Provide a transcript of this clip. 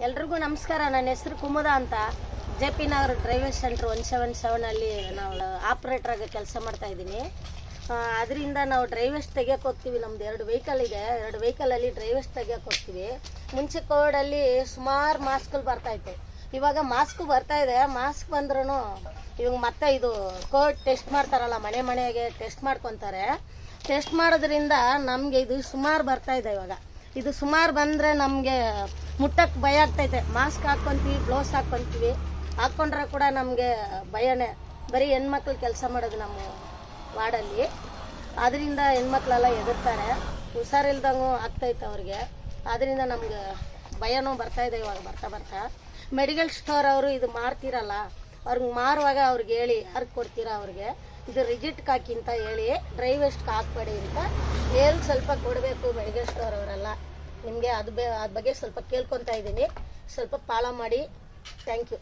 ಎಲ್ರಿಗೂ ನಮಸ್ಕಾರ. ನನ್ನ ಹೆಸರು ಕುಮುದ ಅಂತ. JP ನಗರ ಡ್ರೈವಿಂಗ್ ಸೆಂಟರ್ 177 ಅಲ್ಲಿ ನಾವು ಆಪರೇಟರ್ ಆಗಿ ಕೆಲಸ ಮಾಡ್ತಾ ಇದ್ದೀನಿ. ಅದರಿಂದ ನಾವು ಡ್ರೈವರ್ಸ್ ತೆಗಿಯಕ್ಕೆ ಹೋಗ್ತೀವಿ. ನಮ್ದು 2 ವೆಹಿಕಲ್ ಇದೆ. 2 ವೆಹಿಕಲಲ್ಲಿ ಡ್ರೈವರ್ಸ್ ತೆಗಿಯಕ್ಕೆ ಹೋಗ್ತೀವಿ. ಮುಂಚೆ ಕೋವಿಡಲ್ಲಿ ಸುಮಾರು ಮಾಸ್ಕ್ಗಳು ಬರ್ತಾಯಿತ್ತು. ಇವಾಗ ಮಾಸ್ಕ್ ಬರ್ತಾ ಇದೆ. ಮಾಸ್ಕ್ ಬಂದ್ರೂ ಇವಾಗ ಮತ್ತೆ ಇದು ಕೋವಿಡ್ ಟೆಸ್ಟ್ ಮಾಡ್ತಾರಲ್ಲ, ಮನೆ ಮನೆಗೆ ಟೆಸ್ಟ್ ಮಾಡ್ಕೊತಾರೆ. ಟೆಸ್ಟ್ ಮಾಡೋದ್ರಿಂದ ನಮಗೆ ಇದು ಸುಮಾರು ಬರ್ತಾ ಇದೆ. ಇವಾಗ ಇದು ಸುಮಾರು ಬಂದರೆ ನಮಗೆ ಮುಟ್ಟಕ್ಕೆ ಭಯ ಆಗ್ತೈತೆ. ಮಾಸ್ಕ್ ಹಾಕ್ಕೊಂತೀವಿ, ಗ್ಲೌಸ್ ಹಾಕ್ಕೊಂತೀವಿ. ಹಾಕ್ಕೊಂಡ್ರೆ ಕೂಡ ನಮಗೆ ಭಯನೇ. ಬರೀ ಹೆಣ್ಮಕ್ಳು ಕೆಲಸ ಮಾಡೋದು ನಮ್ಮ ವಾರ್ಡಲ್ಲಿ. ಅದರಿಂದ ಹೆಣ್ಮಕ್ಳೆಲ್ಲ ಎದುರ್ತಾರೆ. ಹುಷಾರಿಲ್ದಂಗೂ ಆಗ್ತೈತೆ ಅವ್ರಿಗೆ. ಅದರಿಂದ ನಮ್ಗೆ ಭಯನೂ ಬರ್ತಾಯಿದೆ ಇವಾಗ ಬರ್ತಾ. ಮೆಡಿಕಲ್ ಸ್ಟೋರ್ ಅವರು ಇದು ಮಾರ್ತಿರಲ್ಲ, ಅವ್ರಿಗೆ ಮಾರುವಾಗ ಅವ್ರಿಗೆ ಹೇಳಿ, ಯಾರಿಗೆ ಕೊಡ್ತೀರಾ ಅವ್ರಿಗೆ ಇದು ರಿಜಿಟ್ಗೆ ಹಾಕಿ ಅಂತ ಹೇಳಿ, ಡ್ರೈವರ್ಸ್ಗೆ ಹಾಕ್ಬೇಡಿ ಅಂತ ಹೇಳಿ ಸ್ವಲ್ಪ ಕೊಡಬೇಕು ಮೆಡಿಕಲ್ ಸ್ಟೋರ್ ಅವರೆಲ್ಲ. ನಿಮಗೆ ಅದ್ರ ಬಗ್ಗೆ ಸ್ವಲ್ಪ ಕೇಳ್ಕೊತಾ ಇದ್ದೀನಿ. ಸ್ವಲ್ಪ ಫಾಲೋ ಮಾಡಿ. Thank you.